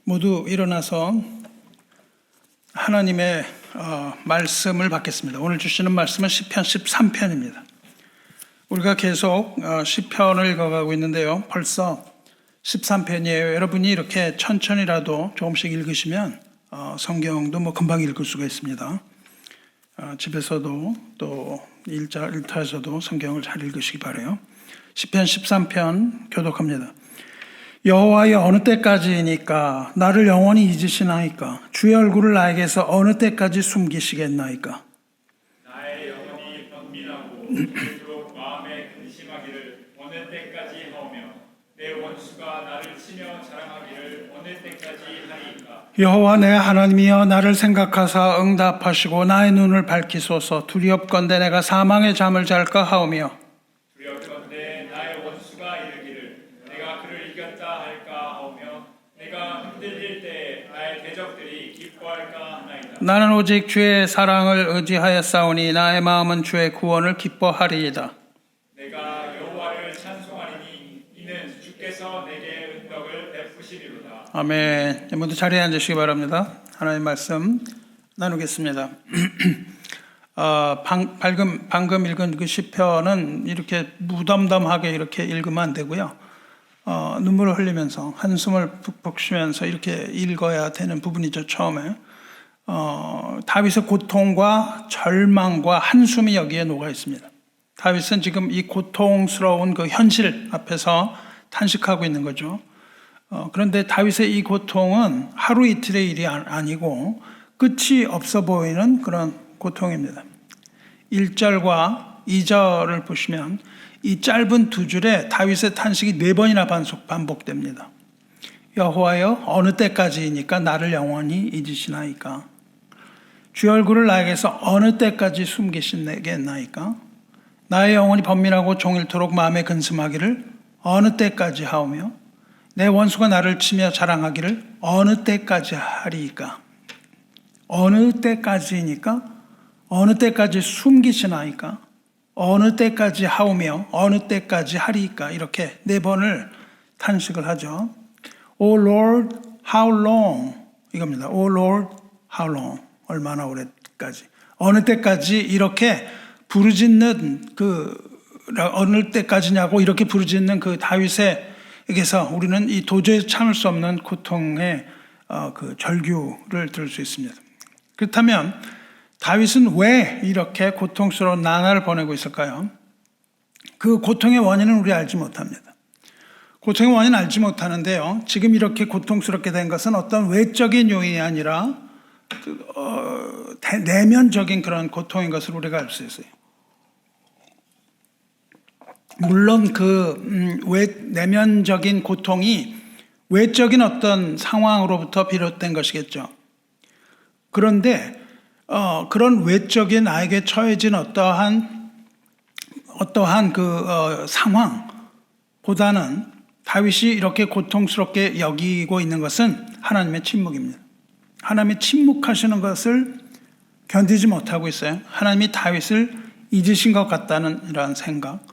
모두 일어나서 하나님의 말씀을 받겠습니다. 오늘 주시는 말씀은 시편 13편입니다. 우리가 계속 시편을 읽어가고 있는데요. 벌써 13편이에요. 여러분이 이렇게 천천히라도 조금씩 읽으시면 성경도 금방 읽을 수가 있습니다. 집에서도 또 일터에서도 성경을 잘 읽으시기 바라요. 시편 13편 교독합니다. 여호와여, 어느 때까지이니까 나를 영원히 잊으시나이까? 주의 얼굴을 나에게서 어느 때까지 숨기시겠나이까? 나의 영혼이 번민하고 오늘도록 마음에 근심하기를 어느 때까지 하오며 내 원수가 나를 치며 자랑하기를 어느 때까지 하리이까? 여호와 내 하나님이여, 나를 생각하사 응답하시고 나의 눈을 밝히소서. 두렵건대 내가 사망의 잠을 잘까 하오며 두렵건대 나의 원수가 이르기를 내가 그를 이겼다 할까 하오며 내가 흔들릴 때 나의 대적들이 기뻐할까 하나이다. 나는 오직 주의 사랑을 의지하였사오니 나의 마음은 주의 구원을 기뻐하리이다. 내가 여호와를 찬송하리니 이는 주께서 내게 은덕을 베푸시리로다. 아멘. 모두 자리에 앉으시기 바랍니다. 하나님의 말씀 나누겠습니다. 방금 읽은 그 시편은 이렇게 무덤덤하게 이렇게 읽으면 안 되고요. 눈물을 흘리면서 한숨을 푹푹 쉬면서 이렇게 읽어야 되는 부분이죠. 처음에 다윗의 고통과 절망과 한숨이 여기에 녹아 있습니다. 다윗은 지금 이 고통스러운 그 현실 앞에서 탄식하고 있는 거죠. 그런데 다윗의 이 고통은 하루 이틀의 일이 아니고 끝이 없어 보이는 그런 고통입니다. 1절과 2절을 보시면 이 짧은 두 줄에 다윗의 탄식이 4번이나 반복됩니다. 여호와여, 어느 때까지이니까 나를 영원히 잊으시나이까? 주의 얼굴을 나에게서 어느 때까지 숨기시겠나이까? 나의 영혼이 번민하고 종일토록 마음에 근심하기를 어느 때까지 하오며 내 원수가 나를 치며 자랑하기를 어느 때까지 하리이까? 어느 때까지이니까? 어느 때까지 숨기시나이까? 어느 때까지 하오며 어느 때까지 하리이까? 이렇게 4번을 탄식을 하죠. O Lord, how long? 이겁니다. O Lord, how long? 얼마나 오래까지? 어느 때까지 이렇게 부르짖는 어느 때까지냐고 이렇게 부르짖는 그 다윗에게서 우리는 이 도저히 참을 수 없는 고통의 그 절규를 들을 수 있습니다. 그렇다면 다윗은 왜 이렇게 고통스러운 나날을 보내고 있을까요? 그 고통의 원인은 우리 알지 못합니다. 고통의 원인은 알지 못하는데요. 지금 이렇게 고통스럽게 된 것은 어떤 외적인 요인이 아니라 내면적인 그런 고통인 것을 우리가 알 수 있어요. 물론 내면적인 고통이 외적인 어떤 상황으로부터 비롯된 것이겠죠. 그런데 그런 외적인 나에게 처해진 어떠한 상황보다는 다윗이 이렇게 고통스럽게 여기고 있는 것은 하나님의 침묵입니다. 하나님이 침묵하시는 것을 견디지 못하고 있어요. 하나님이 다윗을 잊으신 것 같다는 이러한 생각,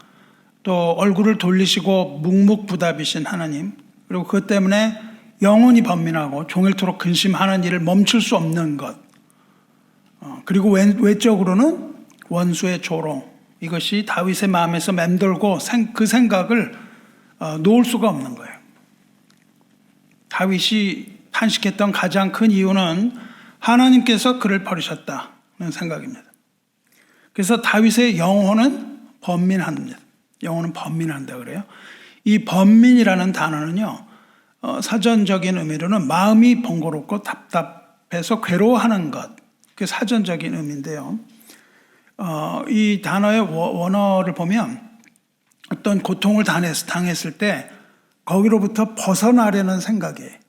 또 얼굴을 돌리시고 묵묵부답이신 하나님, 그리고 그것 때문에 영혼이 번민하고 종일토록 근심하는 일을 멈출 수 없는 것, 그리고 외적으로는 원수의 조롱, 이것이 다윗의 마음에서 맴돌고 그 생각을 놓을 수가 없는 거예요. 다윗이 탄식했던 가장 큰 이유는 하나님께서 그를 버리셨다는 생각입니다. 그래서 다윗의 영혼은 번민합니다. 영혼은 번민한다 그래요. 이 번민이라는 단어는요, 사전적인 의미로는 마음이 번거롭고 답답해서 괴로워하는 것, 그게 사전적인 의미인데요. 이 단어의 원어를 보면 어떤 고통을 당했을 때 거기로부터 벗어나려는 생각이에요.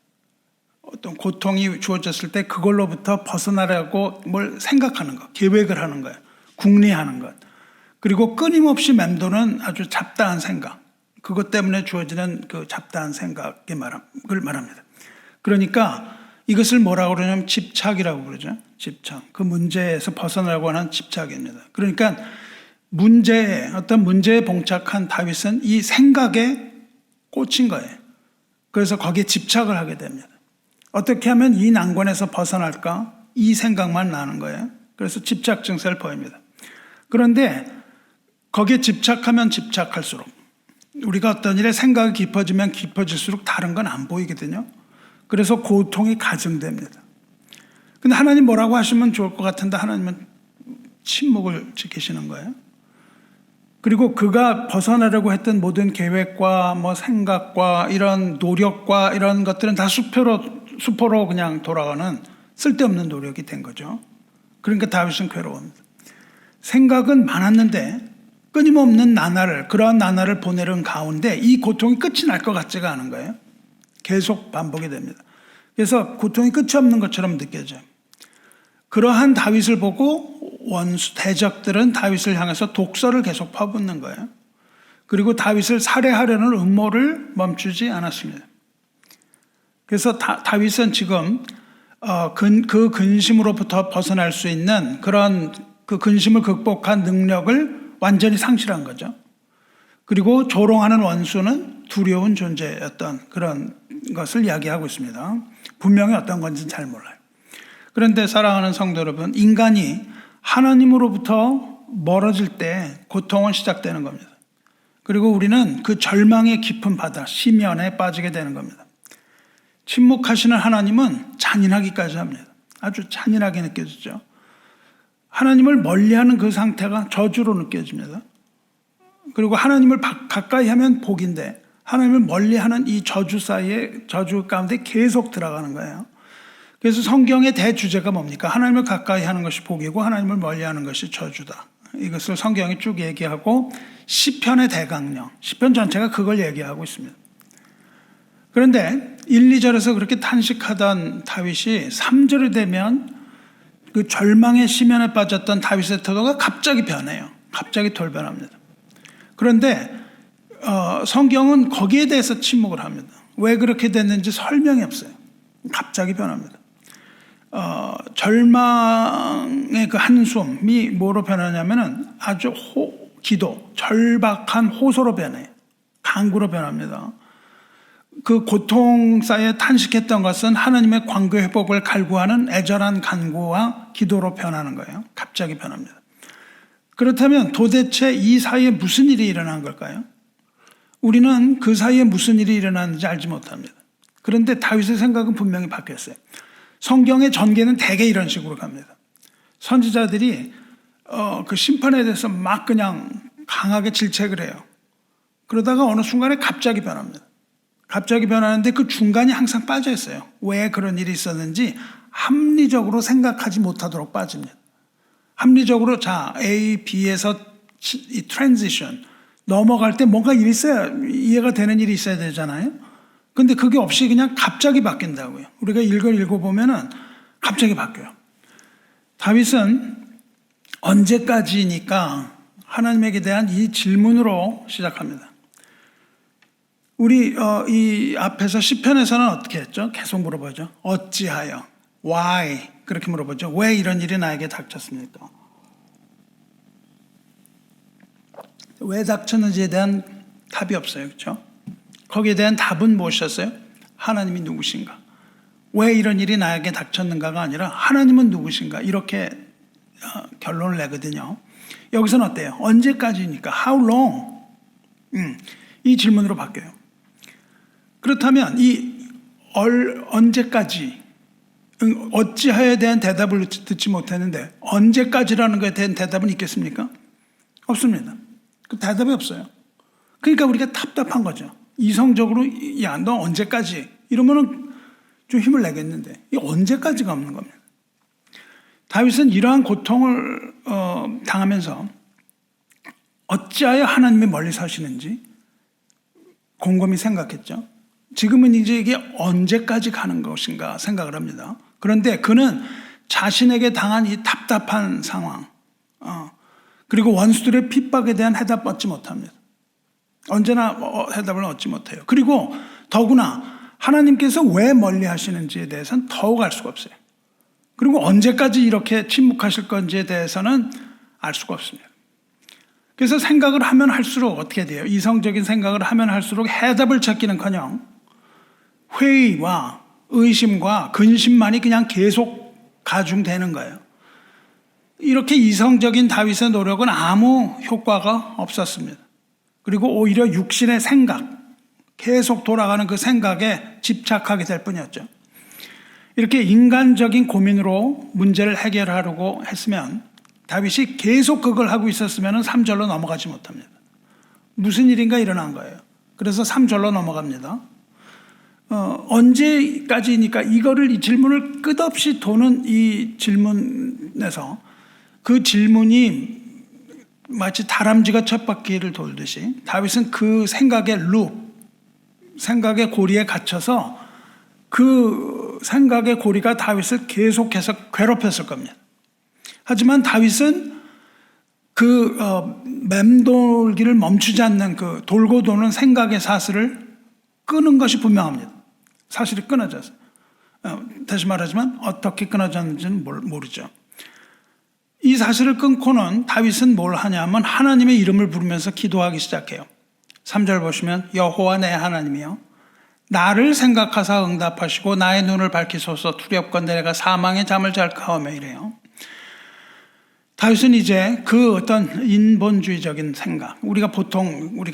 어떤 고통이 주어졌을 때 그걸로부터 벗어나려고 뭘 생각하는 것, 계획을 하는 거예요. 궁리하는 것. 그리고 끊임없이 맴도는 아주 잡다한 생각. 그것 때문에 주어지는 그 잡다한 생각을 말합니다. 그러니까 이것을 뭐라고 그러냐면 집착이라고 그러죠. 집착. 그 문제에서 벗어나려고 하는 집착입니다. 그러니까 어떤 문제에 봉착한 다윗은 이 생각에 꽂힌 거예요. 그래서 거기에 집착을 하게 됩니다. 어떻게 하면 이 난관에서 벗어날까? 이 생각만 나는 거예요. 그래서 집착 증세를 보입니다. 그런데 거기에 집착하면 집착할수록 우리가 어떤 일에 생각이 깊어지면 깊어질수록 다른 건 안 보이거든요. 그래서 고통이 가증됩니다. 근데 하나님 뭐라고 하시면 좋을 것 같은데 하나님은 침묵을 지키시는 거예요. 그리고 그가 벗어나려고 했던 모든 계획과 생각과 이런 노력과 이런 것들은 다 수포로 그냥 돌아가는 쓸데없는 노력이 된 거죠. 그러니까 다윗은 괴로워합니다. 생각은 많았는데 끊임없는 그러한 나날을 보내는 가운데 이 고통이 끝이 날 것 같지가 않은 거예요. 계속 반복이 됩니다. 그래서 고통이 끝이 없는 것처럼 느껴져요. 그러한 다윗을 보고 대적들은 다윗을 향해서 독설을 계속 퍼붓는 거예요. 그리고 다윗을 살해하려는 음모를 멈추지 않았습니다. 그래서 다윗은 지금 그 근심으로부터 벗어날 수 있는 그런 그 근심을 극복한 능력을 완전히 상실한 거죠. 그리고 조롱하는 원수는 두려운 존재였던 그런 것을 이야기하고 있습니다. 분명히 어떤 건지는 잘 몰라요. 그런데 사랑하는 성도 여러분, 인간이 하나님으로부터 멀어질 때 고통은 시작되는 겁니다. 그리고 우리는 그 절망의 깊은 바다, 심연에 빠지게 되는 겁니다. 침묵하시는 하나님은 잔인하기까지 합니다. 아주 잔인하게 느껴지죠. 하나님을 멀리하는 그 상태가 저주로 느껴집니다. 그리고 하나님을 가까이 하면 복인데 하나님을 멀리하는 이 저주 가운데 계속 들어가는 거예요. 그래서 성경의 대주제가 뭡니까? 하나님을 가까이 하는 것이 복이고 하나님을 멀리하는 것이 저주다. 이것을 성경이 쭉 얘기하고 시편의 대강령, 시편 전체가 그걸 얘기하고 있습니다. 그런데 1, 2절에서 그렇게 탄식하던 다윗이 3절이 되면 그 절망의 심연에 빠졌던 다윗의 태도가 갑자기 변해요. 갑자기 돌변합니다. 그런데 성경은 거기에 대해서 침묵을 합니다. 왜 그렇게 됐는지 설명이 없어요. 갑자기 변합니다. 절망의 그 한숨이 뭐로 변하냐면은 아주 절박한 호소로 변해요. 간구로 변합니다. 그 고통 사이에 탄식했던 것은 하나님의 관계 회복을 갈구하는 애절한 간구와 기도로 변하는 거예요. 갑자기 변합니다. 그렇다면 도대체 이 사이에 무슨 일이 일어난 걸까요? 우리는 그 사이에 무슨 일이 일어났는지 알지 못합니다. 그런데 다윗의 생각은 분명히 바뀌었어요. 성경의 전개는 대개 이런 식으로 갑니다. 선지자들이 그 심판에 대해서 막 그냥 강하게 질책을 해요. 그러다가 어느 순간에 갑자기 변합니다. 갑자기 변하는데 그 중간이 항상 빠져 있어요. 왜 그런 일이 있었는지 합리적으로 생각하지 못하도록 빠집니다. 합리적으로 A, B에서 이 트랜지션 넘어갈 때 뭔가 일이 있어야 이해가 되는 일이 있어야 되잖아요. 근데 그게 없이 그냥 갑자기 바뀐다고요. 우리가 읽어보면은 갑자기 바뀌어요. 다윗은 언제까지니까 하나님에게 대한 이 질문으로 시작합니다. 우리 이 앞에서 시편에서는 어떻게 했죠? 계속 물어보죠. 어찌하여? Why? 그렇게 물어보죠. 왜 이런 일이 나에게 닥쳤습니까? 왜 닥쳤는지에 대한 답이 없어요. 그렇죠? 거기에 대한 답은 무엇이었어요? 하나님이 누구신가? 왜 이런 일이 나에게 닥쳤는가가 아니라 하나님은 누구신가? 이렇게 결론을 내거든요. 여기서는 어때요? 언제까지니까? How long? 이 질문으로 바뀌어요. 그렇다면 이 언제까지 어찌하여에 대한 대답을 듣지 못했는데 언제까지라는 것에 대한 대답은 있겠습니까? 없습니다. 그 대답이 없어요. 그러니까 우리가 답답한 거죠. 이성적으로 야, 너 언제까지? 이러면은 좀 힘을 내겠는데 이 언제까지가 없는 겁니다. 다윗은 이러한 고통을 당하면서 어찌하여 하나님이 멀리 서시는지 곰곰이 생각했죠. 지금은 이제 이게 언제까지 가는 것인가 생각을 합니다. 그런데 그는 자신에게 당한 이 답답한 상황, 그리고 원수들의 핍박에 대한 해답 얻지 못합니다. 언제나 해답을 얻지 못해요. 그리고 더구나 하나님께서 왜 멀리 하시는지에 대해서는 더욱 알 수가 없어요. 그리고 언제까지 이렇게 침묵하실 건지에 대해서는 알 수가 없습니다. 그래서 생각을 하면 할수록 어떻게 돼요? 이성적인 생각을 하면 할수록 해답을 찾기는커녕 회의와 의심과 근심만이 그냥 계속 가중되는 거예요. 이렇게 이성적인 다윗의 노력은 아무 효과가 없었습니다. 그리고 오히려 육신의 생각, 계속 돌아가는 그 생각에 집착하게 될 뿐이었죠. 이렇게 인간적인 고민으로 문제를 해결하려고 했으면 다윗이 계속 그걸 하고 있었으면 3절로 넘어가지 못합니다. 무슨 일인가 일어난 거예요. 그래서 3절로 넘어갑니다. 언제까지니까 이 질문을 끝없이 도는 이 질문에서 그 질문이 마치 다람쥐가 쳇바퀴를 돌듯이 다윗은 그 생각의 고리에 갇혀서 그 생각의 고리가 다윗을 계속해서 괴롭혔을 겁니다. 하지만 다윗은 그 맴돌기를 멈추지 않는 그 돌고 도는 생각의 사슬을 끄는 것이 분명합니다. 사실이 끊어졌어요. 다시 말하지만 어떻게 끊어졌는지는 모르죠. 이 사실을 끊고는 다윗은 뭘 하냐면 하나님의 이름을 부르면서 기도하기 시작해요. 3절 보시면 여호와 내 하나님이여 나를 생각하사 응답하시고 나의 눈을 밝히소서 두렵건대 내가 사망의 잠을 잘까하며 이래요. 다윗은 이제 그 어떤 인본주의적인 생각, 우리가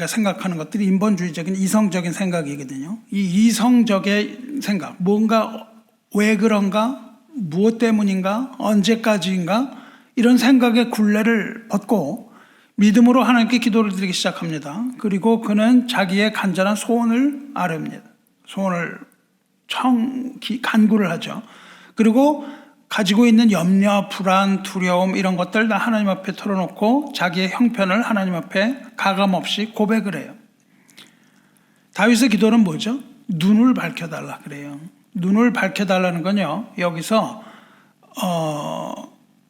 생각하는 것들이 인본주의적인 이성적인 생각이거든요. 이 이성적인 생각, 뭔가 왜 그런가, 무엇 때문인가, 언제까지인가 이런 생각의 굴레를 벗고 믿음으로 하나님께 기도를 드리기 시작합니다. 그리고 그는 자기의 간절한 소원을 아뢰입니다. 소원을 간구를 하죠. 그리고 가지고 있는 염려, 불안, 두려움 이런 것들 다 하나님 앞에 털어놓고 자기의 형편을 하나님 앞에 가감없이 고백을 해요. 다윗의 기도는 뭐죠? 눈을 밝혀달라 그래요. 눈을 밝혀달라는 건요. 여기서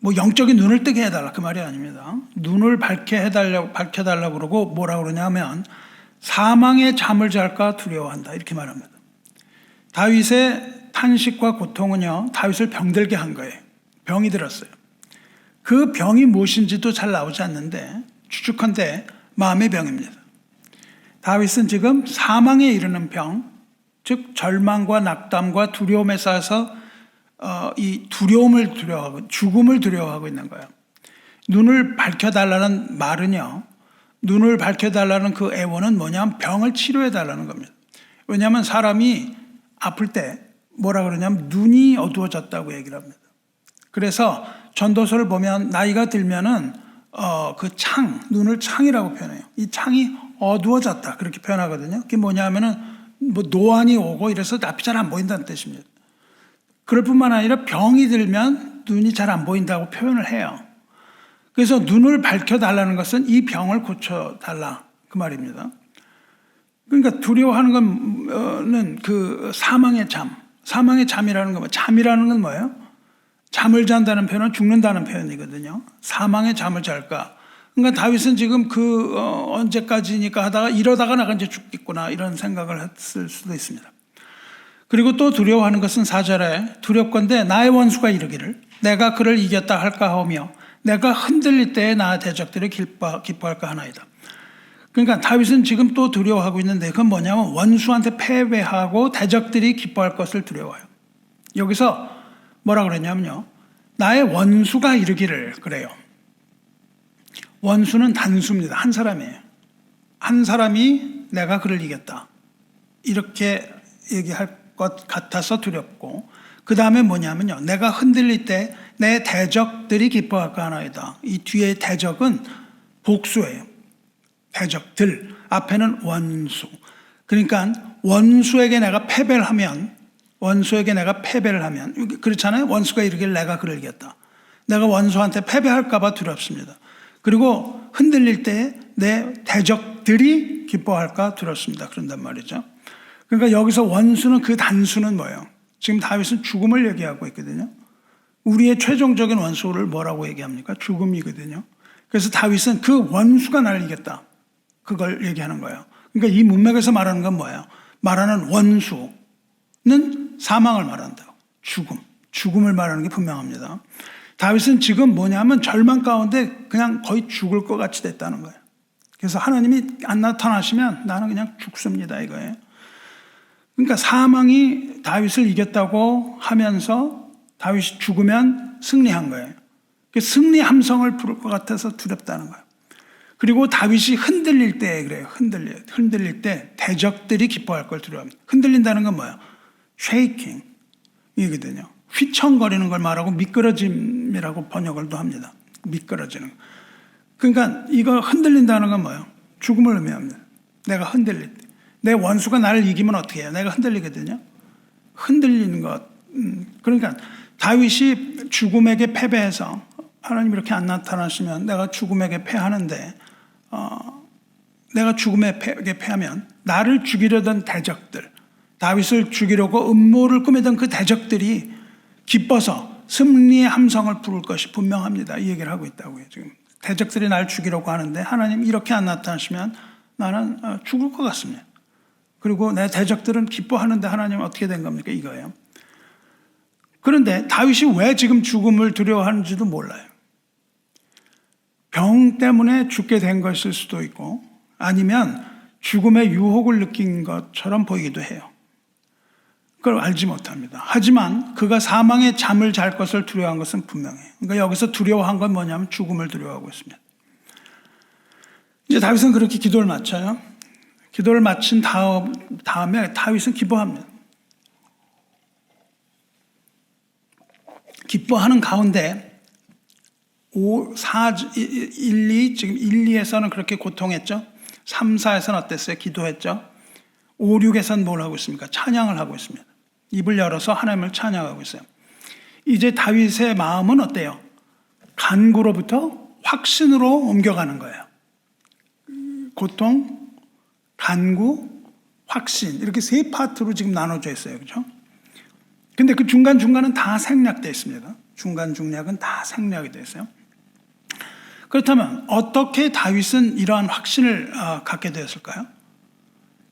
뭐 영적인 눈을 뜨게 해달라 그 말이 아닙니다. 눈을 밝혀달라고 그러고 뭐라 그러냐면 사망의 잠을 잘까 두려워한다 이렇게 말합니다. 다윗의 탄식과 고통은요 다윗을 병들게 한 거예요. 병이 들었어요. 그 병이 무엇인지도 잘 나오지 않는데 추측컨대 마음의 병입니다. 다윗은 지금 사망에 이르는 병, 즉 절망과 낙담과 두려움에 쌓여서 이 두려움을 두려워하고 죽음을 두려워하고 있는 거예요. 눈을 밝혀달라는 말은요, 눈을 밝혀달라는 그 애원은 뭐냐면 병을 치료해달라는 겁니다. 왜냐하면 사람이 아플 때 뭐라 그러냐면 눈이 어두워졌다고 얘기를 합니다. 그래서 전도서를 보면 나이가 들면은 그 눈을 창이라고 표현해요. 이 창이 어두워졌다 그렇게 표현하거든요. 그게 뭐냐면은 뭐 노안이 오고 이래서 앞이 잘 안 보인다는 뜻입니다. 그럴 뿐만 아니라 병이 들면 눈이 잘 안 보인다고 표현을 해요. 그래서 눈을 밝혀달라는 것은 이 병을 고쳐달라 그 말입니다. 그러니까 두려워하는 거는 그 사망의 잠이라는 건 잠이라는 건 뭐예요? 잠을 잔다는 표현은 죽는다는 표현이거든요. 사망의 잠을 잘까. 그러니까 다윗은 지금 언제까지니까 하다가 이러다가 나가 이제 죽겠구나 이런 생각을 했을 수도 있습니다. 그리고 또 두려워하는 것은 4절에 두렵건대 나의 원수가 이르기를 내가 그를 이겼다 할까 하며 내가 흔들릴 때에 나 대적들을 기뻐할까 하나이다. 그러니까 다윗은 지금 또 두려워하고 있는데 그건 뭐냐면 원수한테 패배하고 대적들이 기뻐할 것을 두려워해요. 여기서 뭐라 그랬냐면요. 나의 원수가 이르기를 그래요. 원수는 단수입니다. 한 사람이에요. 한 사람이 내가 그를 이겼다. 이렇게 얘기할 것 같아서 두렵고 그 다음에 뭐냐면요. 내가 흔들릴 때 내 대적들이 기뻐할까 하나이다. 이 뒤에 대적은 복수예요. 대적들 앞에는 원수. 그러니까 원수에게 내가 패배를 하면 그렇잖아요. 원수가 이르기를 내가 그를 이겼다. 내가 원수한테 패배할까 봐 두렵습니다. 그리고 흔들릴 때 내 대적들이 기뻐할까 두렵습니다. 그런단 말이죠. 그러니까 여기서 원수는 그 단수는 뭐예요? 지금 다윗은 죽음을 얘기하고 있거든요. 우리의 최종적인 원수를 뭐라고 얘기합니까? 죽음이거든요. 그래서 다윗은 그 원수가 나를 이겼다. 그걸 얘기하는 거예요. 그러니까 이 문맥에서 말하는 건 뭐예요? 말하는 원수는 사망을 말한다. 죽음을 말하는 게 분명합니다. 다윗은 지금 뭐냐면 절망 가운데 그냥 거의 죽을 것 같이 됐다는 거예요. 그래서 하나님이 안 나타나시면 나는 그냥 죽습니다 이거예요. 그러니까 사망이 다윗을 이겼다고 하면서 다윗이 죽으면 승리한 거예요. 승리 함성을 부를 것 같아서 두렵다는 거예요. 그리고 다윗이 흔들릴 때 그래요. 흔들릴 때 대적들이 기뻐할 걸 두려워합니다. 흔들린다는 건 뭐예요? shaking 이거든요. 휘청거리는 걸 말하고 미끄러짐이라고 번역을 또 합니다. 미끄러지는 거. 그러니까 이거 흔들린다는 건 뭐예요? 죽음을 의미합니다. 내가 흔들릴 때. 내 원수가 나를 이기면 어떻게 해요? 내가 흔들리거든요. 흔들리는 것. 그러니까 다윗이 죽음에게 패배해서 하나님 이렇게 안 나타나시면 내가 죽음에게 패하는데 내가 죽음에게 패하면 나를 죽이려던 대적들, 다윗을 죽이려고 음모를 꾸미던 그 대적들이 기뻐서 승리의 함성을 부를 것이 분명합니다. 이 얘기를 하고 있다고요. 지금 대적들이 나를 죽이려고 하는데 하나님 이렇게 안 나타나시면 나는 죽을 것 같습니다. 그리고 내 대적들은 기뻐하는데 하나님 어떻게 된 겁니까? 이거예요. 그런데 다윗이 왜 지금 죽음을 두려워하는지도 몰라요. 병 때문에 죽게 된 것일 수도 있고 아니면 죽음의 유혹을 느낀 것처럼 보이기도 해요. 그걸 알지 못합니다. 하지만 그가 사망의 잠을 잘 것을 두려워한 것은 분명해요. 그러니까 여기서 두려워한 건 뭐냐면 죽음을 두려워하고 있습니다. 이제 다윗은 그렇게 기도를 마쳐요. 기도를 마친 다음에 다윗은 기뻐합니다. 기뻐하는 가운데 1, 2 지금 1, 2에서는 그렇게 고통했죠. 3, 4에서는 어땠어요? 기도했죠. 5, 6에서는 뭘 하고 있습니까? 찬양을 하고 있습니다. 입을 열어서 하나님을 찬양하고 있어요. 이제 다윗의 마음은 어때요? 간구로부터 확신으로 옮겨가는 거예요. 고통, 간구, 확신 이렇게 세 파트로 지금 나눠져 있어요. 그렇죠? 근데 그 중간중간은 다 생략되어 있습니다. 중간중략은 다 생략이 되어 있어요. 그렇다면 어떻게 다윗은 이러한 확신을 갖게 되었을까요?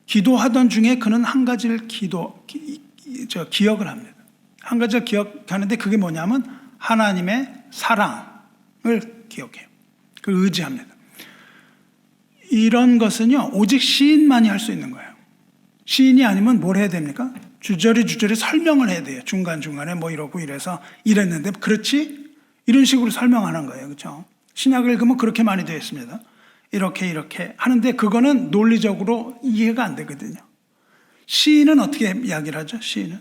기도하던 중에 그는 한 가지를 기억을 합니다. 한 가지를 기억하는데 그게 뭐냐면 하나님의 사랑을 기억해요. 그걸 의지합니다. 이런 것은요 오직 시인만이 할 수 있는 거예요. 시인이 아니면 뭘 해야 됩니까? 주저리 설명을 해야 돼요. 중간중간에 뭐 이러고 이래서 이랬는데 그렇지? 이런 식으로 설명하는 거예요. 그렇죠? 신약을 읽으면 그렇게 많이 되어 있습니다. 이렇게 하는데 그거는 논리적으로 이해가 안 되거든요. 시인은 어떻게 이야기를 하죠? 시인은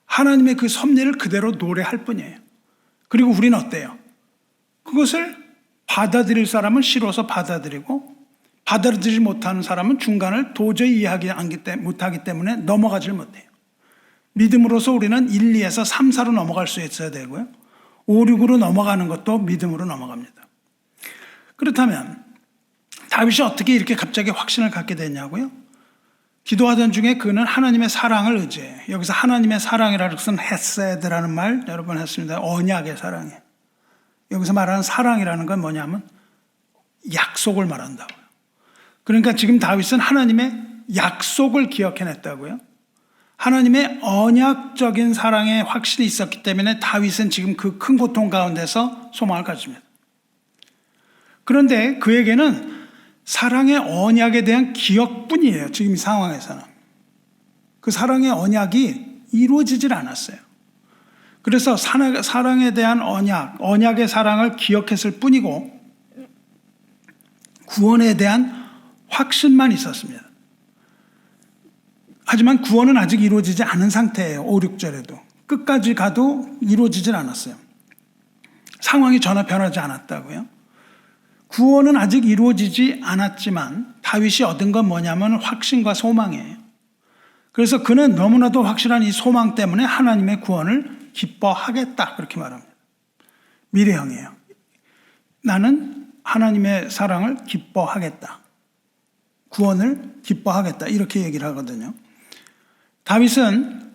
하나님의 그 섭리를 그대로 노래할 뿐이에요. 그리고 우리는 어때요? 그것을 받아들일 사람은 시로서 받아들이고 받아들이지 못하는 사람은 중간을 도저히 이해하지 못하기 때문에 넘어가질 못해요. 믿음으로서 우리는 1, 2에서 3, 4로 넘어갈 수 있어야 되고요. 5, 6으로 넘어가는 것도 믿음으로 넘어갑니다. 그렇다면 다윗이 어떻게 이렇게 갑자기 확신을 갖게 됐냐고요? 기도하던 중에 그는 하나님의 사랑을 의지해요. 여기서 하나님의 사랑이라는 것은 헤세드라는 말 여러 번 했습니다. 언약의 사랑이에요. 여기서 말하는 사랑이라는 건 뭐냐면 약속을 말한다고요. 그러니까 지금 다윗은 하나님의 약속을 기억해냈다고요. 하나님의 언약적인 사랑의 확신이 있었기 때문에 다윗은 지금 그 큰 고통 가운데서 소망을 가집니다. 그런데 그에게는 사랑의 언약에 대한 기억뿐이에요. 지금 이 상황에서는. 그 사랑의 언약이 이루어지질 않았어요. 그래서 사랑에 대한 언약의 사랑을 기억했을 뿐이고 구원에 대한 확신만 있었습니다. 하지만 구원은 아직 이루어지지 않은 상태예요. 5, 6절에도. 끝까지 가도 이루어지질 않았어요. 상황이 전혀 변하지 않았다고요. 구원은 아직 이루어지지 않았지만 다윗이 얻은 건 뭐냐면 확신과 소망이에요. 그래서 그는 너무나도 확실한 이 소망 때문에 하나님의 구원을 기뻐하겠다 그렇게 말합니다. 미래형이에요. 나는 하나님의 사랑을 기뻐하겠다. 구원을 기뻐하겠다 이렇게 얘기를 하거든요. 다윗은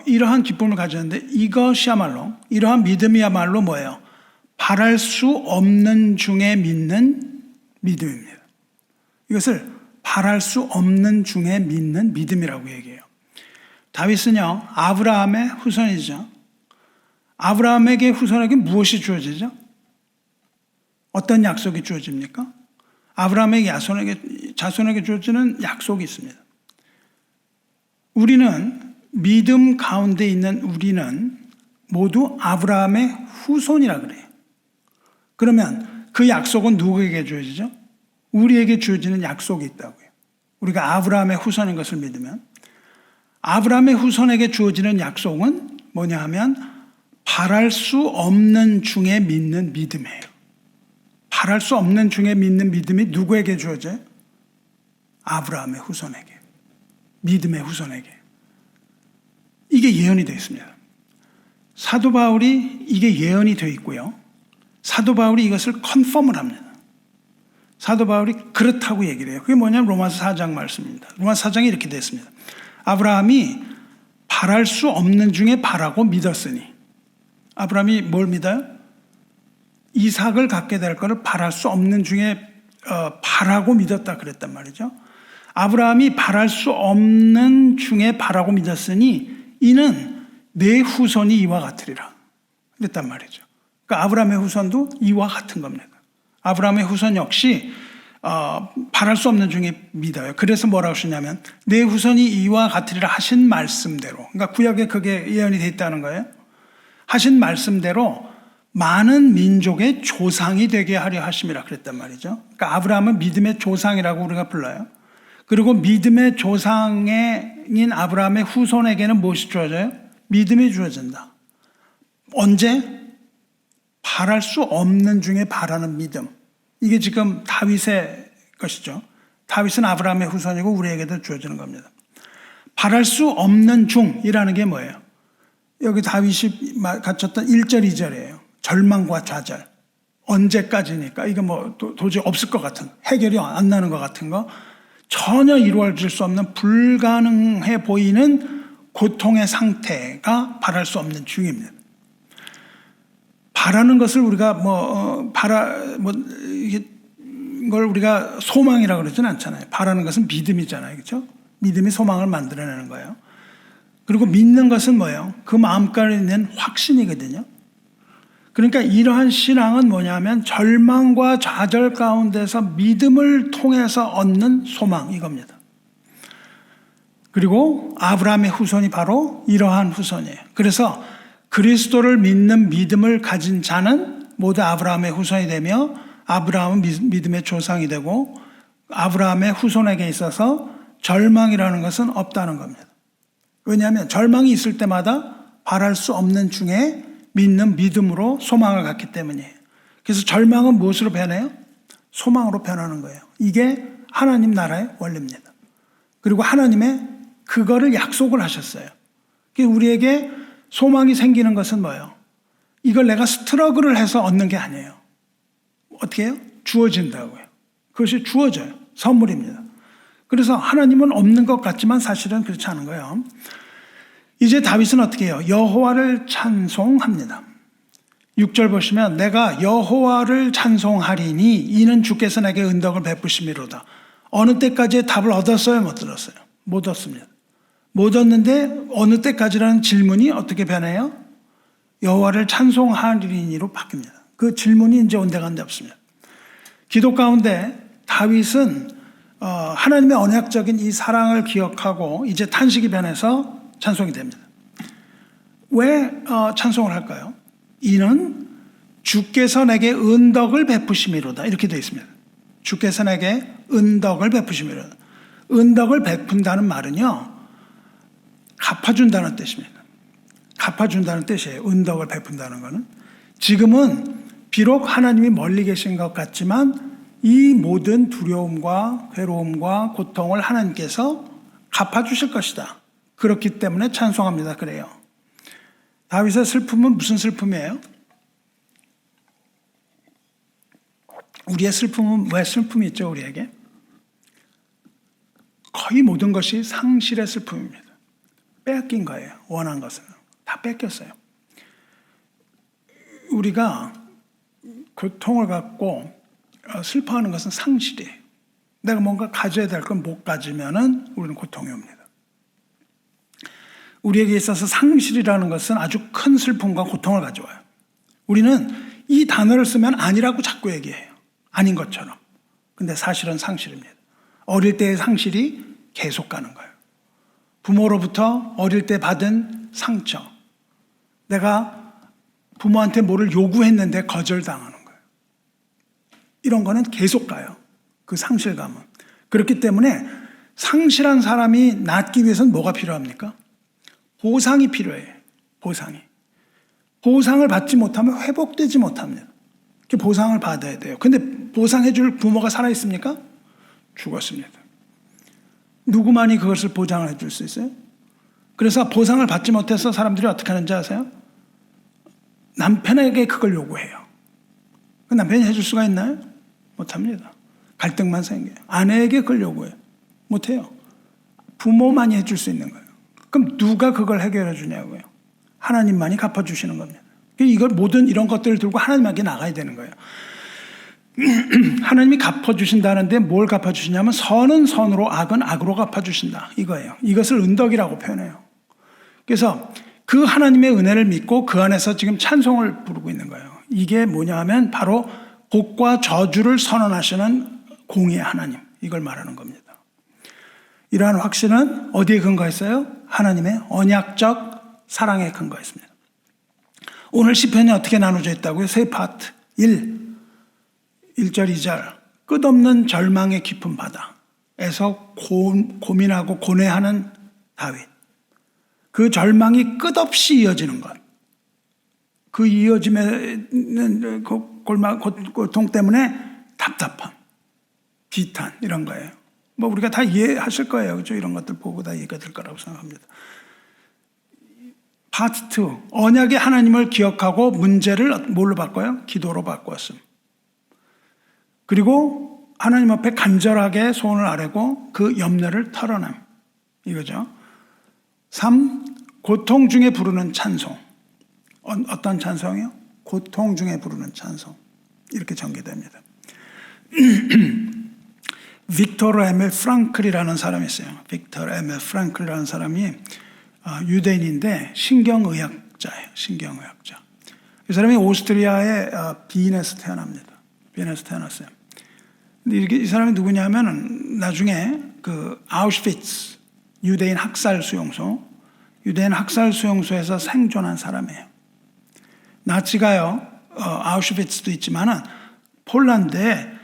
이러한 기쁨을 가졌는데 이것이야말로 이러한 믿음이야말로 뭐예요? 바랄 수 없는 중에 믿는 믿음입니다. 이것을 바랄 수 없는 중에 믿는 믿음이라고 얘기해요. 다윗은요 아브라함의 후손이죠. 아브라함에게 후손에게 무엇이 주어지죠? 어떤 약속이 주어집니까? 아브라함의 자손에게 주어지는 약속이 있습니다. 우리는 믿음 가운데 있는 우리는 모두 아브라함의 후손이라 그래요. 그러면 그 약속은 누구에게 주어지죠? 우리에게 주어지는 약속이 있다고요. 우리가 아브라함의 후손인 것을 믿으면 아브라함의 후손에게 주어지는 약속은 뭐냐 하면 바랄 수 없는 중에 믿는 믿음이에요. 바랄 수 없는 중에 믿는 믿음이 누구에게 주어져요? 아브라함의 후손에게. 믿음의 후손에게. 이게 예언이 되어 있습니다. 사도 바울이 이게 예언이 되어 있고요. 사도 바울이 이것을 컨펌을 합니다. 사도 바울이 그렇다고 얘기를 해요. 그게 뭐냐면 로마서 4장 말씀입니다. 로마서 4장에 이렇게 되어 있습니다. 아브라함이 바랄 수 없는 중에 바라고 믿었으니. 아브라함이 뭘 믿어요? 이삭을 갖게 될 것을 바랄 수 없는 중에 바라고 믿었다 그랬단 말이죠. 아브라함이 바랄 수 없는 중에 바라고 믿었으니 이는 내 후손이 이와 같으리라 그랬단 말이죠. 그러니까 아브라함의 후손도 이와 같은 겁니다. 아브라함의 후손 역시 바랄 수 없는 중에 믿어요. 그래서 뭐라고 하시냐면 내 후손이 이와 같으리라 하신 말씀대로, 그러니까 구약에 그게 예언이 되어 있다는 거예요. 하신 말씀대로 많은 민족의 조상이 되게 하려 하심이라 그랬단 말이죠. 그러니까 아브라함은 믿음의 조상이라고 우리가 불러요. 그리고 믿음의 조상인 아브라함의 후손에게는 무엇이 주어져요? 믿음이 주어진다. 언제? 바랄 수 없는 중에 바라는 믿음. 이게 지금 다윗의 것이죠. 다윗은 아브라함의 후손이고 우리에게도 주어지는 겁니다. 바랄 수 없는 중이라는 게 뭐예요? 여기 다윗이 갖췄던 1절, 2절이에요. 절망과 좌절. 언제까지니까? 이거 뭐 도저히 없을 것 같은, 해결이 안 나는 것 같은 거. 전혀 이루어질 수 없는 불가능해 보이는 고통의 상태가 바랄 수 없는 중입니다. 바라는 것을 우리가 이걸 우리가 소망이라고 그러지는 않잖아요. 바라는 것은 믿음이잖아요. 그렇죠? 믿음이 소망을 만들어내는 거예요. 그리고 믿는 것은 뭐예요? 그 마음가에 있는 확신이거든요. 그러니까 이러한 신앙은 뭐냐면 절망과 좌절 가운데서 믿음을 통해서 얻는 소망, 이겁니다. 그리고 아브라함의 후손이 바로 이러한 후손이에요. 그래서 그리스도를 믿는 믿음을 가진 자는 모두 아브라함의 후손이 되며 아브라함은 믿음의 조상이 되고 아브라함의 후손에게 있어서 절망이라는 것은 없다는 겁니다. 왜냐하면 절망이 있을 때마다 바랄 수 없는 중에 믿는 믿음으로 소망을 갖기 때문이에요. 그래서 절망은 무엇으로 변해요? 소망으로 변하는 거예요. 이게 하나님 나라의 원리입니다. 그리고 하나님의 그거를 약속을 하셨어요. 우리에게 소망이 생기는 것은 뭐예요? 이걸 내가 스트러글을 해서 얻는 게 아니에요. 어떻게 해요? 주어진다고요. 그것이 주어져요. 선물입니다. 그래서 하나님은 없는 것 같지만 사실은 그렇지 않은 거예요. 이제 다윗은 어떻게 해요? 여호와를 찬송합니다. 6절 보시면 내가 여호와를 찬송하리니 이는 주께서 내게 은덕을 베푸심이로다. 어느 때까지의 답을 얻었어요? 못 들었어요? 못 얻습니다. 못 얻는데 어느 때까지라는 질문이 어떻게 변해요? 여호와를 찬송하리니로 바뀝니다. 그 질문이 이제 온데간데 없습니다. 기도 가운데 다윗은 하나님의 언약적인 이 사랑을 기억하고 이제 탄식이 변해서 찬송이 됩니다. 왜 찬송을 할까요? 이는 주께서 내게 은덕을 베푸심이로다. 이렇게 되어 있습니다. 주께서 내게 은덕을 베푸심이로다. 은덕을 베푼다는 말은요, 갚아준다는 뜻입니다. 갚아준다는 뜻이에요. 은덕을 베푼다는 것은. 지금은 비록 하나님이 멀리 계신 것 같지만 이 모든 두려움과 괴로움과 고통을 하나님께서 갚아주실 것이다. 그렇기 때문에 찬송합니다. 그래요. 다윗의 슬픔은 무슨 슬픔이에요? 우리의 슬픔은 왜 슬픔이 있죠? 우리에게 거의 모든 것이 상실의 슬픔입니다. 뺏긴 거예요. 원한 것을 다 뺏겼어요. 우리가 고통을 갖고 슬퍼하는 것은 상실이에요. 내가 뭔가 가져야 될 걸 못 가지면은 우리는 고통이 옵니다. 우리에게 있어서 상실이라는 것은 아주 큰 슬픔과 고통을 가져와요. 우리는 이 단어를 쓰면 아니라고 자꾸 얘기해요. 아닌 것처럼. 근데 사실은 상실입니다. 어릴 때의 상실이 계속 가는 거예요. 부모로부터 어릴 때 받은 상처, 내가 부모한테 뭐를 요구했는데 거절당하는 거예요. 이런 거는 계속 가요. 그 상실감은. 그렇기 때문에 상실한 사람이 낫기 위해서는 뭐가 필요합니까? 보상이 필요해요. 보상이. 보상을 받지 못하면 회복되지 못합니다. 보상을 받아야 돼요. 근데 보상해 줄 부모가 살아있습니까? 죽었습니다. 누구만이 그것을 보장을 해줄 수 있어요? 그래서 보상을 받지 못해서 사람들이 어떻게 하는지 아세요? 남편에게 그걸 요구해요. 남편이 해줄 수가 있나요? 못합니다. 갈등만 생겨요. 아내에게 그걸 요구해요. 못해요. 부모만이 해줄 수 있는 거예요. 그럼 누가 그걸 해결해 주냐고요? 하나님만이 갚아주시는 겁니다. 이걸 모든 이런 것들을 들고 하나님에게 나가야 되는 거예요. 하나님이 갚아주신다는데 뭘 갚아주시냐면 선은 선으로 악은 악으로 갚아주신다 이거예요. 이것을 은덕이라고 표현해요. 그래서 그 하나님의 은혜를 믿고 그 안에서 지금 찬송을 부르고 있는 거예요. 이게 뭐냐 하면 바로 복과 저주를 선언하시는 공의의 하나님, 이걸 말하는 겁니다. 이러한 확신은 어디에 근거했어요? 하나님의 언약적 사랑에 근거했습니다. 오늘 시편이 어떻게 나눠져 있다고요? 세 파트. 1절 2절 끝없는 절망의 깊은 바다에서 고민하고 고뇌하는 다윗. 그 절망이 끝없이 이어지는 것. 그 이어짐에는 고통 때문에 답답함, 비탄 이런 거예요. 뭐 우리가 다 이해하실 거예요. 그렇죠? 이런 것들 보고 다 이해가 될 거라고 생각합니다. 파트 2. 언약의 하나님을 기억하고 문제를 뭘로 바꿔요? 기도로 바꾸었음. 그리고 하나님 앞에 간절하게 소원을 아뢰고 그 염려를 털어냄. 이거죠. 3. 고통 중에 부르는 찬송. 어떤 찬송이요? 고통 중에 부르는 찬송. 이렇게 전개됩니다. 빅토르 에밀 프랑클이라는 사람이 있어요. 빅토르 에밀 프랑클이라는 사람이 유대인인데 신경의학자예요. 신경의학자. 이 사람이 오스트리아의 비엔에서 태어납니다. 비엔에서 태어났어요. 근데 이 사람이 누구냐면은 나중에 그 아우슈비츠 유대인 학살 수용소에서 생존한 사람이에요. 나치가요, 아우슈비츠도 있지만은 폴란드에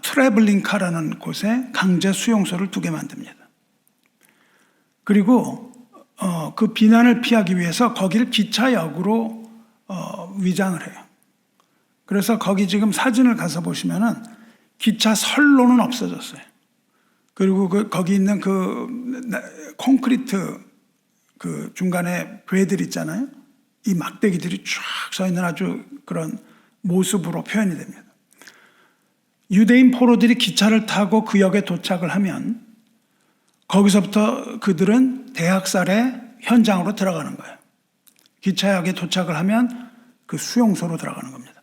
트레블링카라는 곳에 강제 수용소를 2개 만듭니다. 그리고 그 비난을 피하기 위해서 거기를 기차역으로 위장을 해요. 그래서 거기 지금 사진을 가서 보시면은 기차 선로는 없어졌어요. 그리고 거기 있는 그 콘크리트 그 중간에 궤들 있잖아요. 이 막대기들이 쫙 서 있는 아주 그런 모습으로 표현이 됩니다. 유대인 포로들이 기차를 타고 그 역에 도착을 하면 거기서부터 그들은 대학살의 현장으로 들어가는 거예요. 기차역에 도착을 하면 그 수용소로 들어가는 겁니다.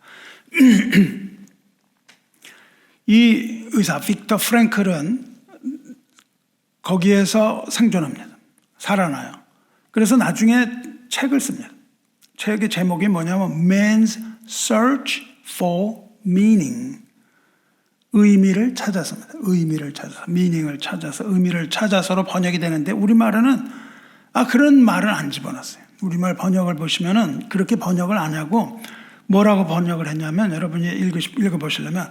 이 의사 빅터 프랭클은 거기에서 생존합니다. 살아나요. 그래서 나중에 책을 씁니다. 책의 제목이 뭐냐면 Man's Search for Meaning. 의미를 찾아서입니다. 의미를 찾아서, meaning을 찾아서, 의미를 찾아서로 번역이 되는데 우리말에는 그런 말을 안 집어넣었어요. 우리말 번역을 보시면은 그렇게 번역을 안 하고 뭐라고 번역을 했냐면 여러분이 읽어보시려면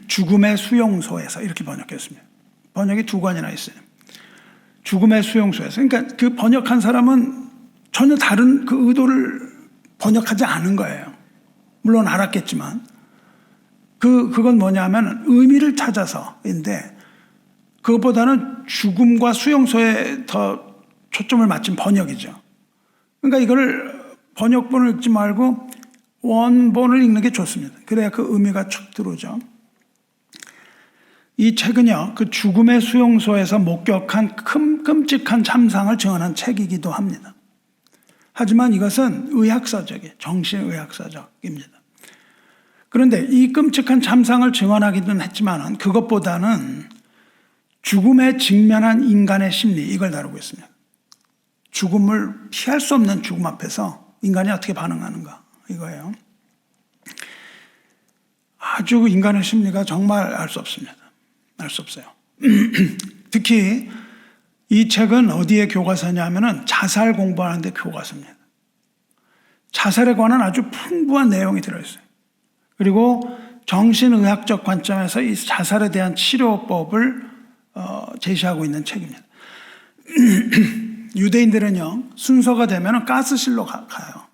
죽음의 수용소에서 이렇게 번역했습니다. 번역이 2권이나 있어요. 죽음의 수용소에서. 그러니까 그 번역한 사람은 전혀 다른 그 의도를 번역하지 않은 거예요. 물론 알았겠지만. 그건 뭐냐면 의미를 찾아서인데 그것보다는 죽음과 수용소에 더 초점을 맞춘 번역이죠. 그러니까 이걸 번역본을 읽지 말고 원본을 읽는 게 좋습니다. 그래야 그 의미가 척 들어오죠. 이 책은요, 그 죽음의 수용소에서 목격한 끔찍한 참상을 증언한 책이기도 합니다. 하지만 이것은 의학사적이에요. 정신의학사적입니다. 그런데 이 끔찍한 참상을 증언하기는 했지만 그것보다는 죽음에 직면한 인간의 심리, 이걸 다루고 있습니다. 죽음을 피할 수 없는 죽음 앞에서 인간이 어떻게 반응하는가, 이거예요. 아주 인간의 심리가 정말 알 수 없습니다. 알 수 없어요. 특히 이 책은 어디에 교과서냐 하면은 자살 공부하는데 교과서입니다. 자살에 관한 아주 풍부한 내용이 들어있어요. 그리고 정신의학적 관점에서 이 자살에 대한 치료법을 제시하고 있는 책입니다. 유대인들은요, 순서가 되면 가스실로 가요.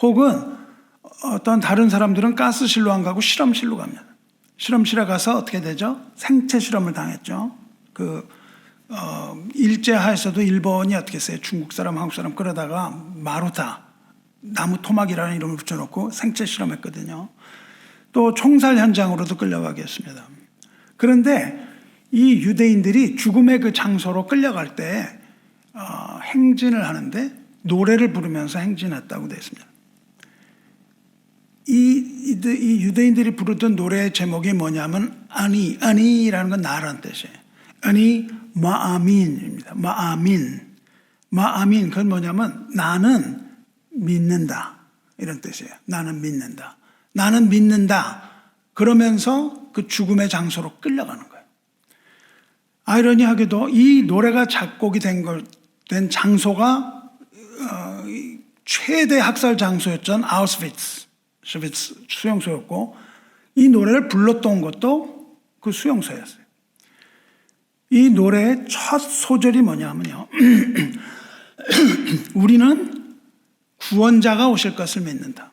혹은 어떤 다른 사람들은 가스실로 안 가고 실험실로 갑니다. 실험실에 가서 어떻게 되죠? 생체 실험을 당했죠. 일제하에서도 일본이 어떻게 했어요? 중국 사람, 한국 사람 끌어다가 마루타, 나무 토막이라는 이름을 붙여놓고 생체 실험했거든요. 또 총살 현장으로도 끌려가게 했습니다. 그런데 이 유대인들이 죽음의 그 장소로 끌려갈 때 행진을 하는데 노래를 부르면서 행진했다고 되어 있습니다. 이 유대인들이 부르던 노래의 제목이 뭐냐면 아니라는 건 나라는 뜻이에요. 아니 마아민입니다. 마아민 그건 뭐냐면 나는 믿는다 이런 뜻이에요. 나는 믿는다. 그러면서 그 죽음의 장소로 끌려가는 거예요. 아이러니하게도 이 노래가 작곡이 된 장소가 최대 학살 장소였던 아우슈비츠 수용소였고 이 노래를 불렀던 것도 그 수용소였어요. 이 노래의 첫 소절이 뭐냐면요. 우리는 구원자가 오실 것을 믿는다.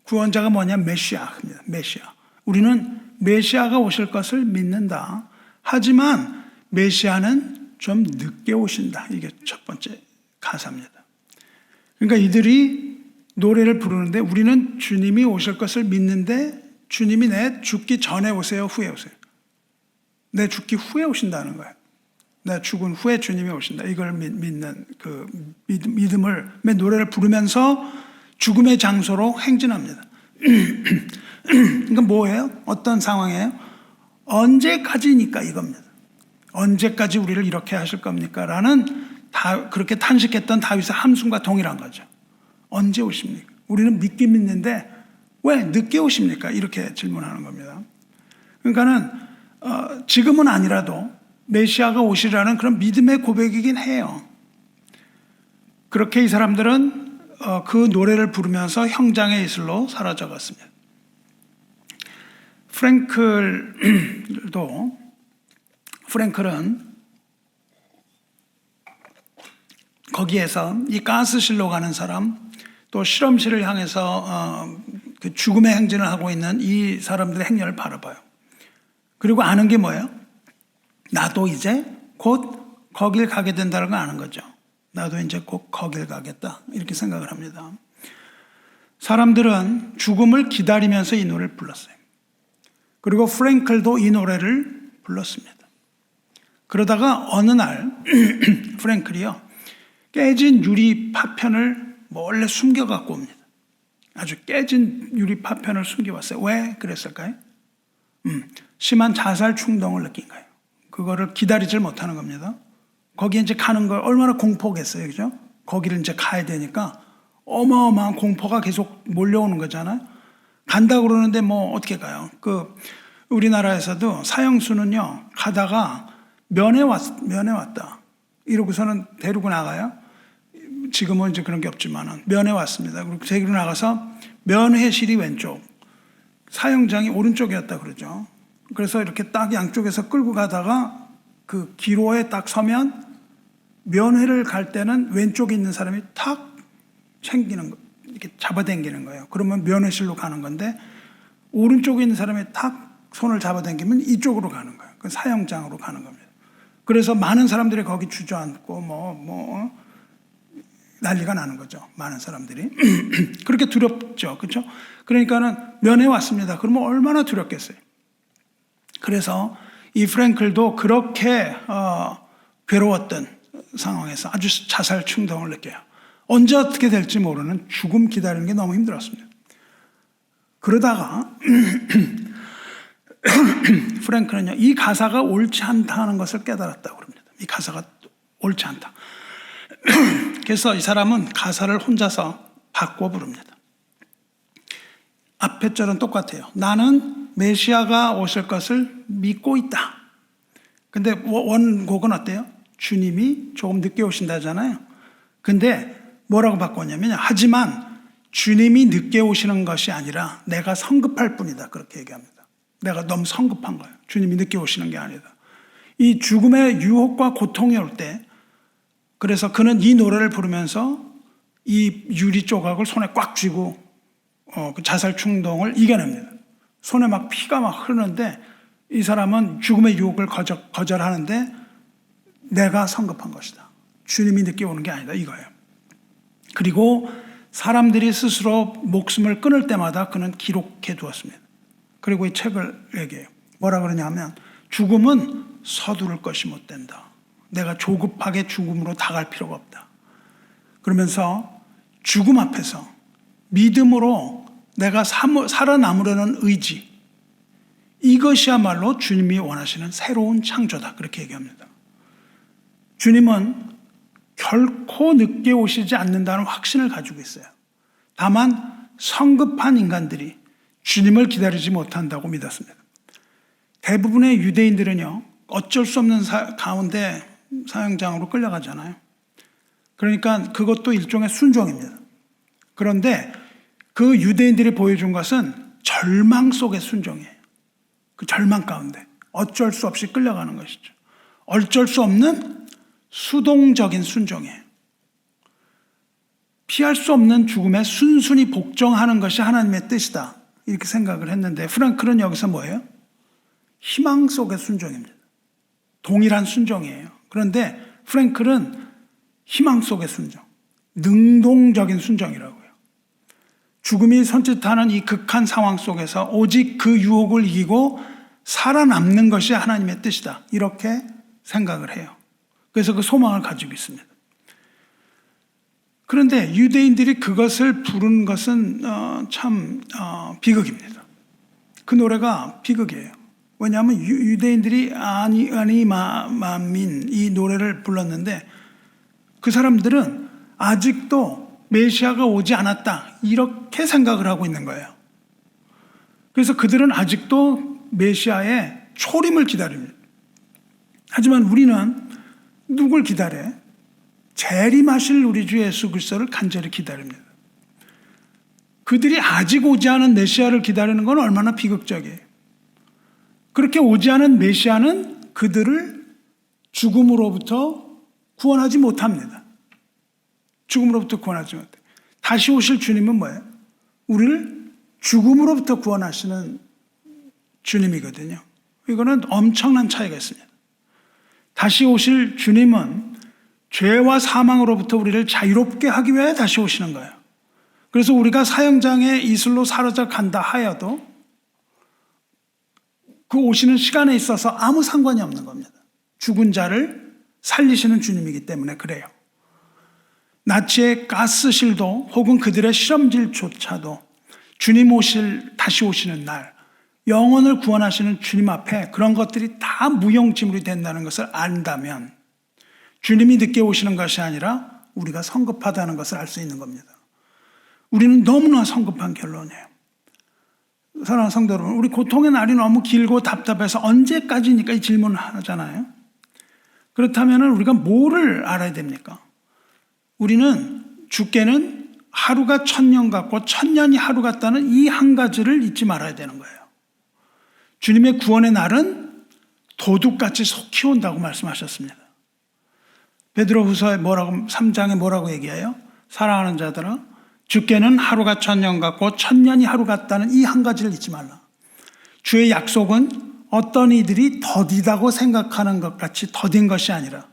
구원자가 뭐냐? 메시아입니다. 메시아. 우리는 메시아가 오실 것을 믿는다. 하지만 메시아는 좀 늦게 오신다. 이게 첫 번째 가사입니다. 그러니까 이들이 노래를 부르는데 우리는 주님이 오실 것을 믿는데 주님이 내 죽기 전에 오세요? 후에 오세요? 내 죽기 후에 오신다는 거예요. 내 죽은 후에 주님이 오신다. 이걸 믿는 그 믿음을 노래를 부르면서 죽음의 장소로 행진합니다. 그러니까 뭐예요? 어떤 상황이에요? 언제까지니까 이겁니다. 언제까지 우리를 이렇게 하실 겁니까? 라는 그렇게 탄식했던 다윗의 함숨과 동일한 거죠. 언제 오십니까? 우리는 믿긴 믿는데 왜 늦게 오십니까? 이렇게 질문하는 겁니다. 그러니까는 지금은 아니라도 메시아가 오시라는 그런 믿음의 고백이긴 해요. 그렇게 이 사람들은 그 노래를 부르면서 형장의 이슬로 사라져갔습니다. 프랭클은 거기에서 이 가스실로 가는 사람, 또 실험실을 향해서 그 죽음의 행진을 하고 있는 이 사람들의 행렬을 바라봐요. 그리고 아는 게 뭐예요? 나도 이제 곧 거길 가게 된다는 걸 아는 거죠. 나도 이제 곧 거길 가겠다. 이렇게 생각을 합니다. 사람들은 죽음을 기다리면서 이 노래를 불렀어요. 그리고 프랭클도 이 노래를 불렀습니다. 그러다가 어느 날 프랭클이요. 깨진 유리 파편을 몰래 숨겨갖고 옵니다. 아주 깨진 유리 파편을 숨겨왔어요. 왜 그랬을까요? 심한 자살 충동을 느낀 거예요. 그거를 기다리질 못하는 겁니다. 거기에 이제 가는 걸 얼마나 공포겠어요. 그죠? 거기를 이제 가야 되니까 어마어마한 공포가 계속 몰려오는 거잖아요. 간다고 그러는데 뭐 어떻게 가요? 우리나라에서도 사형수는요, 가다가 면회 왔다. 이러고서는 데리고 나가요. 지금은 이제 그런 게 없지만은 면회 왔습니다. 그리고 데리고 나가서 면회실이 왼쪽, 사형장이 오른쪽이었다 그러죠. 그래서 이렇게 딱 양쪽에서 끌고 가다가 그 기로에 딱 서면 면회를 갈 때는 왼쪽에 있는 사람이 탁 챙기는 거, 이렇게 잡아당기는 거예요. 그러면 면회실로 가는 건데 오른쪽에 있는 사람이 탁 손을 잡아당기면 이쪽으로 가는 거예요. 그 사형장으로 가는 겁니다. 그래서 많은 사람들이 거기 주저앉고 난리가 나는 거죠. 많은 사람들이. 그렇게 두렵죠. 그렇죠? 그러니까는 면회 왔습니다. 그러면 얼마나 두렵겠어요. 그래서 이 프랭클도 그렇게 괴로웠던 상황에서 아주 자살 충동을 느껴요. 언제 어떻게 될지 모르는 죽음 기다리는 게 너무 힘들었습니다. 그러다가 프랭클은요, 이 가사가 옳지 않다는 것을 깨달았다고 합니다. 이 가사가 옳지 않다. 그래서 이 사람은 가사를 혼자서 바꿔 부릅니다. 앞에 절은 똑같아요. 나는 메시아가 오실 것을 믿고 있다. 근데 원곡은 어때요? 주님이 조금 늦게 오신다잖아요. 근데 뭐라고 바꿨냐면 하지만 주님이 늦게 오시는 것이 아니라 내가 성급할 뿐이다. 그렇게 얘기합니다. 내가 너무 성급한 거예요. 주님이 늦게 오시는 게 아니다. 이 죽음의 유혹과 고통이 올 때 그래서 그는 이 노래를 부르면서 이 유리 조각을 손에 꽉 쥐고 그 자살 충동을 이겨냅니다. 손에 막 피가 막 흐르는데 이 사람은 죽음의 유혹을 거절하는데 내가 성급한 것이다. 주님이 늦게 오는 게 아니다 이거예요. 그리고 사람들이 스스로 목숨을 끊을 때마다 그는 기록해 두었습니다. 그리고 이 책을 얘기해요. 뭐라 그러냐면 죽음은 서두를 것이 못 된다. 내가 조급하게 죽음으로 다가갈 필요가 없다. 그러면서 죽음 앞에서 믿음으로 내가 살아남으려는 의지, 이것이야말로 주님이 원하시는 새로운 창조다. 그렇게 얘기합니다. 주님은 결코 늦게 오시지 않는다는 확신을 가지고 있어요. 다만 성급한 인간들이 주님을 기다리지 못한다고 믿었습니다. 대부분의 유대인들은요, 어쩔 수 없는 가운데 사형장으로 끌려가잖아요. 그러니까 그것도 일종의 순종입니다. 그런데 그 유대인들이 보여준 것은 절망 속의 순종이에요. 그 절망 가운데 어쩔 수 없이 끌려가는 것이죠. 어쩔 수 없는 수동적인 순종이에요. 피할 수 없는 죽음에 순순히 복종하는 것이 하나님의 뜻이다. 이렇게 생각을 했는데 프랑클은 여기서 뭐예요? 희망 속의 순종입니다. 동일한 순종이에요. 그런데 프랑클은 희망 속의 순종, 능동적인 순종이라고요. 죽음이 손짓하는 이 극한 상황 속에서 오직 그 유혹을 이기고 살아남는 것이 하나님의 뜻이다. 이렇게 생각을 해요. 그래서 그 소망을 가지고 있습니다. 그런데 유대인들이 그것을 부른 것은 참 비극입니다. 그 노래가 비극이에요. 왜냐하면 유대인들이 아니마민 이 노래를 불렀는데 그 사람들은 아직도 메시아가 오지 않았다 이렇게 생각을 하고 있는 거예요. 그래서 그들은 아직도 메시아의 초림을 기다립니다. 하지만 우리는 누굴 기다려요? 재림하실 우리 주 예수 그리스도를 간절히 기다립니다. 그들이 아직 오지 않은 메시아를 기다리는 건 얼마나 비극적이에요. 그렇게 오지 않은 메시아는 그들을 죽음으로부터 구원하지 못합니다. 죽음으로부터 구원하지 못해요. 다시 오실 주님은 뭐예요? 우리를 죽음으로부터 구원하시는 주님이거든요. 이거는 엄청난 차이가 있습니다. 다시 오실 주님은 죄와 사망으로부터 우리를 자유롭게 하기 위해 다시 오시는 거예요. 그래서 우리가 사형장의 이슬로 사로잡 간다 하여도 그 오시는 시간에 있어서 아무 상관이 없는 겁니다. 죽은 자를 살리시는 주님이기 때문에 그래요. 나치의 가스실도 혹은 그들의 실험질조차도 주님 다시 오시는 날 영혼을 구원하시는 주님 앞에 그런 것들이 다 무용지물이 된다는 것을 안다면 주님이 늦게 오시는 것이 아니라 우리가 성급하다는 것을 알 수 있는 겁니다. 우리는 너무나 성급한 결론이에요. 사랑하는 성도 여러분, 우리 고통의 날이 너무 길고 답답해서 언제까지니까 이 질문을 하잖아요. 그렇다면 우리가 뭐를 알아야 됩니까? 우리는 주께는 하루가 천년 같고 천년이 하루 같다는 이 한 가지를 잊지 말아야 되는 거예요. 주님의 구원의 날은 도둑같이 속히 온다고 말씀하셨습니다. 베드로후서 3장에 뭐라고 얘기해요? 사랑하는 자들아, 주께는 하루가 천년 같고 천년이 하루 같다는 이 한 가지를 잊지 말라. 주의 약속은 어떤 이들이 더디다고 생각하는 것 같이 더딘 것이 아니라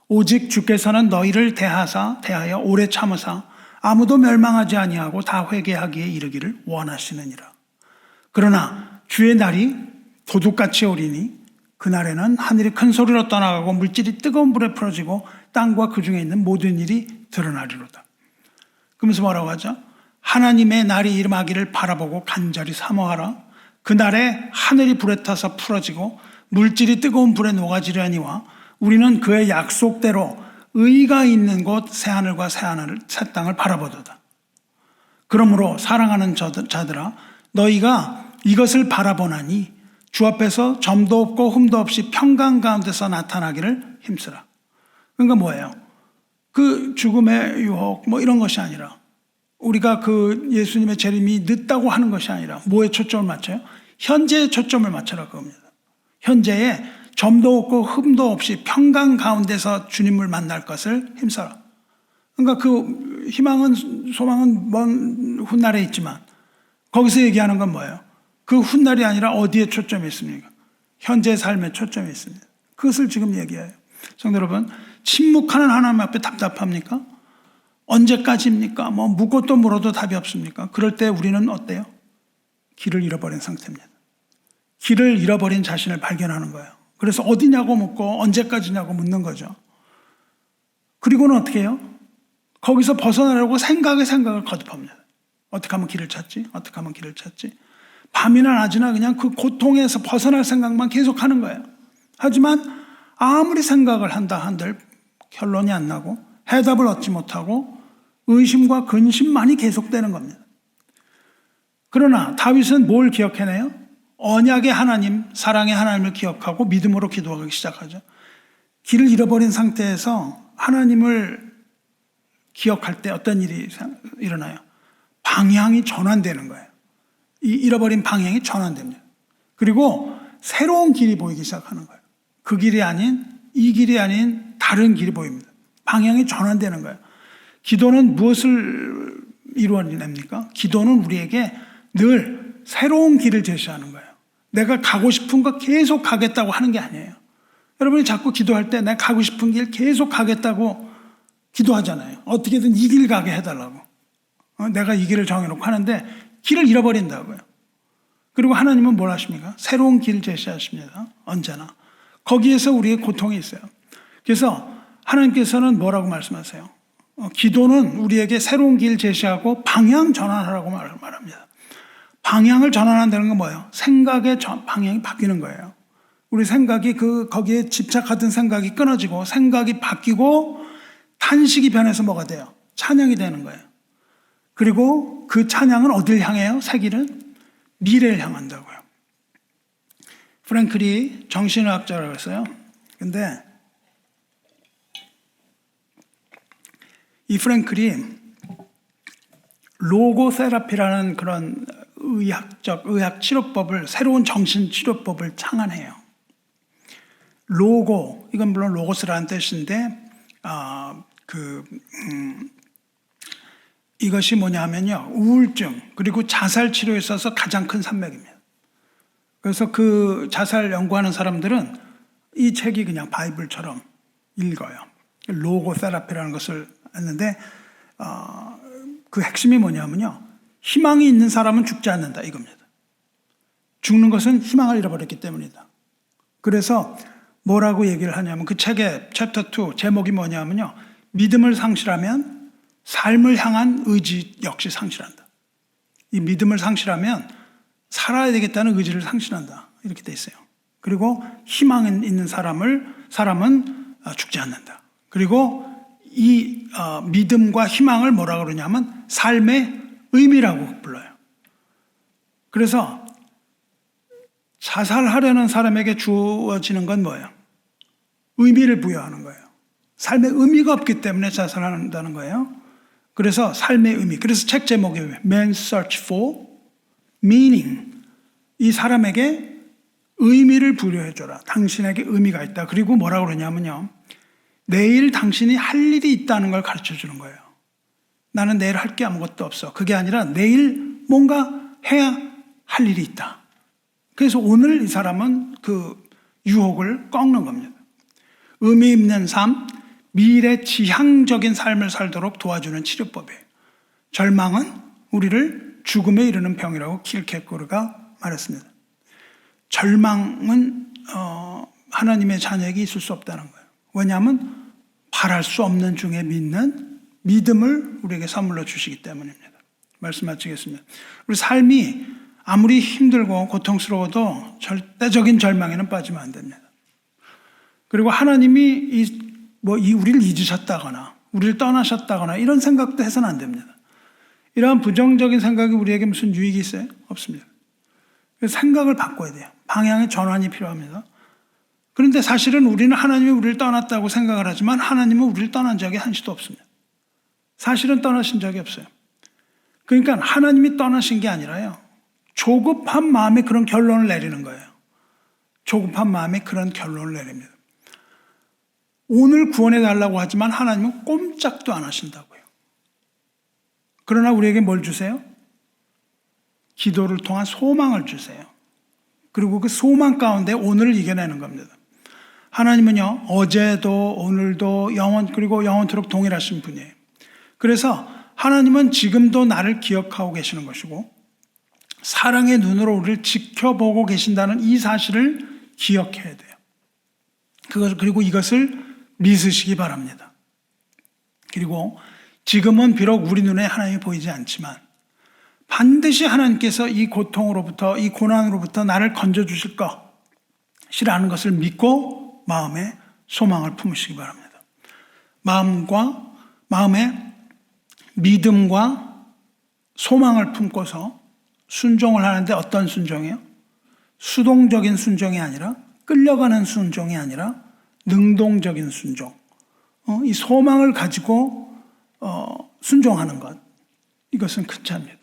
오직 주께서는 너희를 대하여 오래 참으사 아무도 멸망하지 아니하고 다 회개하기에 이르기를 원하시느니라. 그러나 주의 날이 도둑같이 오리니 그날에는 하늘이 큰 소리로 떠나가고 물질이 뜨거운 불에 풀어지고 땅과 그 중에 있는 모든 일이 드러나리로다. 그러면서 뭐라고 하죠? 하나님의 날이 임하기를 바라보고 간절히 사모하라. 그날에 하늘이 불에 타서 풀어지고 물질이 뜨거운 불에 녹아지려니와 우리는 그의 약속대로 의가 있는 곳 새하늘과 새 땅을 바라보도다. 그러므로 사랑하는 자들아, 너희가 이것을 바라보나니 주 앞에서 점도 없고 흠도 없이 평강 가운데서 나타나기를 힘쓰라. 그러니까 뭐예요? 그 죽음의 유혹 뭐 이런 것이 아니라 우리가 그 예수님의 재림이 늦다고 하는 것이 아니라 뭐에 초점을 맞춰요? 현재에 초점을 맞춰라 그겁니다. 현재에 점도 없고 흠도 없이 평강 가운데서 주님을 만날 것을 힘써라. 그러니까 그 희망은 소망은 먼 훗날에 있지만 거기서 얘기하는 건 뭐예요? 그 훗날이 아니라 어디에 초점이 있습니까? 현재의 삶에 초점이 있습니다. 그것을 지금 얘기해요. 성도 여러분, 침묵하는 하나님 앞에 답답합니까? 언제까지입니까? 뭐 묻고도 물어도 답이 없습니까? 그럴 때 우리는 어때요? 길을 잃어버린 상태입니다. 길을 잃어버린 자신을 발견하는 거예요. 그래서 어디냐고 묻고 언제까지냐고 묻는 거죠. 그리고는 어떻게 해요? 거기서 벗어나려고 생각을 거듭합니다. 어떻게 하면 길을 찾지? 어떻게 하면 길을 찾지? 밤이나 낮이나 그냥 그 고통에서 벗어날 생각만 계속하는 거예요. 하지만 아무리 생각을 한다 한들 결론이 안 나고 해답을 얻지 못하고 의심과 근심만이 계속되는 겁니다. 그러나 다윗은 뭘 기억해내요? 언약의 하나님, 사랑의 하나님을 기억하고 믿음으로 기도하기 시작하죠. 길을 잃어버린 상태에서 하나님을 기억할 때 어떤 일이 일어나요? 방향이 전환되는 거예요. 이 잃어버린 방향이 전환됩니다. 그리고 새로운 길이 보이기 시작하는 거예요. 그 길이 아닌, 이 길이 아닌 다른 길이 보입니다. 방향이 전환되는 거예요. 기도는 무엇을 이루어냅니까? 기도는 우리에게 늘 새로운 길을 제시하는 거예요. 내가 가고 싶은 거 계속 가겠다고 하는 게 아니에요. 여러분이 자꾸 기도할 때 내가 가고 싶은 길 계속 가겠다고 기도하잖아요. 어떻게든 이 길 가게 해달라고. 내가 이 길을 정해놓고 하는데 길을 잃어버린다고요. 그리고 하나님은 뭘 하십니까? 새로운 길을 제시하십니다. 언제나. 거기에서 우리의 고통이 있어요. 그래서 하나님께서는 뭐라고 말씀하세요? 기도는 우리에게 새로운 길 제시하고 방향 전환하라고 말합니다. 방향을 전환한다는 건 뭐예요? 생각의 방향이 바뀌는 거예요. 우리 생각이 거기에 집착하던 생각이 끊어지고 생각이 바뀌고 탄식이 변해서 뭐가 돼요? 찬양이 되는 거예요. 그리고 그 찬양은 어딜 향해요? 새 길은 미래를 향한다고요. 프랭클이 정신의학자라고 했어요. 근데 이 프랭클이 로고세라피라는 그런 의학 치료법을, 새로운 정신 치료법을 창안해요. 로고, 이건 물론 로고스라는 뜻인데, 이것이 뭐냐 하면요, 우울증, 그리고 자살 치료에 있어서 가장 큰 산맥입니다. 그래서 그 자살 연구하는 사람들은 이 책이 그냥 바이블처럼 읽어요. 로고 세라피라는 것을 했는데, 그 핵심이 뭐냐면요, 희망이 있는 사람은 죽지 않는다, 이겁니다. 죽는 것은 희망을 잃어버렸기 때문이다. 그래서 뭐라고 얘기를 하냐면, 그 책의 챕터 2 제목이 뭐냐면요, 믿음을 상실하면 삶을 향한 의지 역시 상실한다. 이 믿음을 상실하면 살아야 되겠다는 의지를 상실한다, 이렇게 돼 있어요. 그리고 희망 있는 사람은 죽지 않는다. 그리고 이 믿음과 희망을 뭐라고 그러냐면 삶의 의미라고 불러요. 그래서 자살하려는 사람에게 주어지는 건 뭐예요? 의미를 부여하는 거예요. 삶의 의미가 없기 때문에 자살한다는 거예요. 그래서 삶의 의미. 그래서 책 제목이 Man's Search for Meaning. 이 사람에게 의미를 부여해줘라. 당신에게 의미가 있다. 그리고 뭐라고 그러냐면요, 내일 당신이 할 일이 있다는 걸 가르쳐주는 거예요. 나는 내일 할 게 아무것도 없어. 그게 아니라 내일 뭔가 해야 할 일이 있다. 그래서 오늘 이 사람은 그 유혹을 꺾는 겁니다. 의미 있는 삶, 미래 지향적인 삶을 살도록 도와주는 치료법이에요. 절망은 우리를 죽음에 이르는 병이라고 킬케고르가 말했습니다. 절망은 하나님의 자녀에게 있을 수 없다는 거예요. 왜냐하면 바랄 수 없는 중에 믿는 믿음을 우리에게 선물로 주시기 때문입니다. 말씀 마치겠습니다. 우리 삶이 아무리 힘들고 고통스러워도 절대적인 절망에는 빠지면 안 됩니다. 그리고 하나님이 우리를 잊으셨다거나 우리를 떠나셨다거나 이런 생각도 해서는 안 됩니다. 이러한 부정적인 생각이 우리에게 무슨 유익이 있어요? 없습니다. 그래서 생각을 바꿔야 돼요. 방향의 전환이 필요합니다. 그런데 사실은 우리는 하나님이 우리를 떠났다고 생각을 하지만 하나님은 우리를 떠난 적이 한시도 없습니다. 사실은 떠나신 적이 없어요. 그러니까 하나님이 떠나신 게 아니라요, 조급한 마음에 그런 결론을 내리는 거예요. 조급한 마음에 그런 결론을 내립니다. 오늘 구원해 달라고 하지만 하나님은 꼼짝도 안 하신다고요. 그러나 우리에게 뭘 주세요? 기도를 통한 소망을 주세요. 그리고 그 소망 가운데 오늘을 이겨내는 겁니다. 하나님은요, 어제도 오늘도 그리고 영원토록 동일하신 분이에요. 그래서 하나님은 지금도 나를 기억하고 계시는 것이고 사랑의 눈으로 우리를 지켜보고 계신다는 이 사실을 기억해야 돼요. 그리고 이것을 믿으시기 바랍니다. 그리고 지금은 비록 우리 눈에 하나님이 보이지 않지만 반드시 하나님께서 이 고통으로부터, 이 고난으로부터 나를 건져주실 것이라는 것을 믿고 마음에 소망을 품으시기 바랍니다. 마음에 믿음과 소망을 품고서 순종을 하는데 어떤 순종이요? 수동적인 순종이 아니라, 끌려가는 순종이 아니라 능동적인 순종. 이 소망을 가지고 순종하는 것, 이것은 큰 차입니다.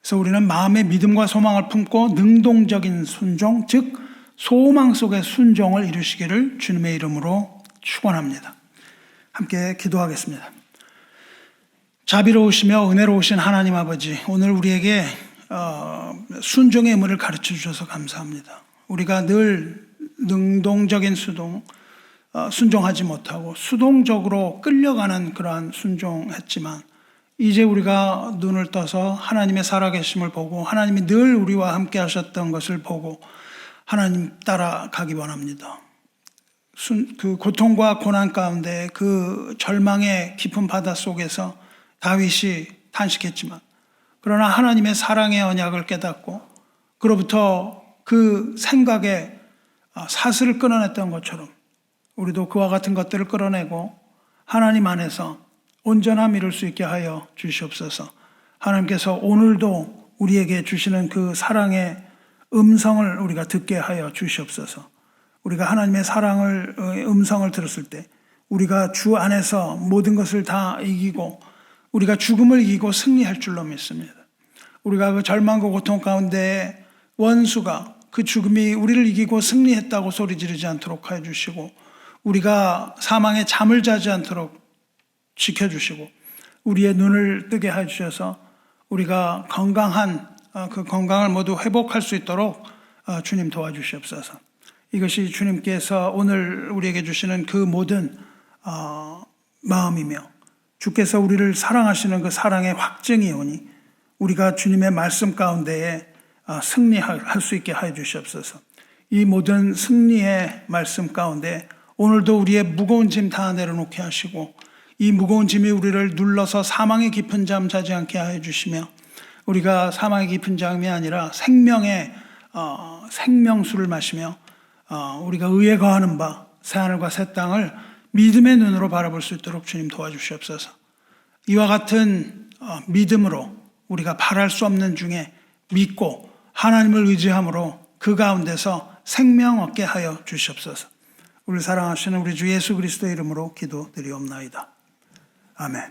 그래서 우리는 마음의 믿음과 소망을 품고 능동적인 순종, 즉 소망 속의 순종을 이루시기를 주님의 이름으로 축원합니다. 함께 기도하겠습니다. 자비로우시며 은혜로우신 하나님 아버지, 오늘 우리에게 순종의 의무를 가르쳐 주셔서 감사합니다. 우리가 늘 능동적인 순종하지 못하고 수동적으로 끌려가는 그러한 순종했지만 이제 우리가 눈을 떠서 하나님의 살아계심을 보고 하나님이 늘 우리와 함께 하셨던 것을 보고 하나님 따라가기 원합니다. 그 고통과 고난 가운데 그 절망의 깊은 바다 속에서 다윗이 탄식했지만 그러나 하나님의 사랑의 언약을 깨닫고 그로부터 그 생각에 사슬을 끊어냈던 것처럼 우리도 그와 같은 것들을 끌어내고 하나님 안에서 온전함 이룰 수 있게 하여 주시옵소서. 하나님께서 오늘도 우리에게 주시는 그 사랑의 음성을 우리가 듣게 하여 주시옵소서. 우리가 하나님의 음성을 들었을 때 우리가 주 안에서 모든 것을 다 이기고 우리가 죽음을 이기고 승리할 줄로 믿습니다. 우리가 그 절망과 고통 가운데 원수가 그 죽음이 우리를 이기고 승리했다고 소리 지르지 않도록 하여 주시고 우리가 사망에 잠을 자지 않도록 지켜주시고 우리의 눈을 뜨게 해 주셔서 우리가 그 건강을 모두 회복할 수 있도록 주님 도와주시옵소서. 이것이 주님께서 오늘 우리에게 주시는 그 모든 마음이며 주께서 우리를 사랑하시는 그 사랑의 확증이오니 우리가 주님의 말씀 가운데에 승리할 수 있게 하여 주시옵소서. 이 모든 승리의 말씀 가운데 오늘도 우리의 무거운 짐 다 내려놓게 하시고 이 무거운 짐이 우리를 눌러서 사망의 깊은 잠 자지 않게 하여 주시며 우리가 사망의 깊은 잠이 아니라 생명수를 마시며 우리가 의에 거하는 바 새하늘과 새 땅을 믿음의 눈으로 바라볼 수 있도록 주님 도와주시옵소서. 이와 같은 믿음으로 우리가 바랄 수 없는 중에 믿고 하나님을 의지함으로 그 가운데서 생명 얻게 하여 주시옵소서. 우리 사랑하시는 우리 주 예수 그리스도의 이름으로 기도드리옵나이다. 아멘.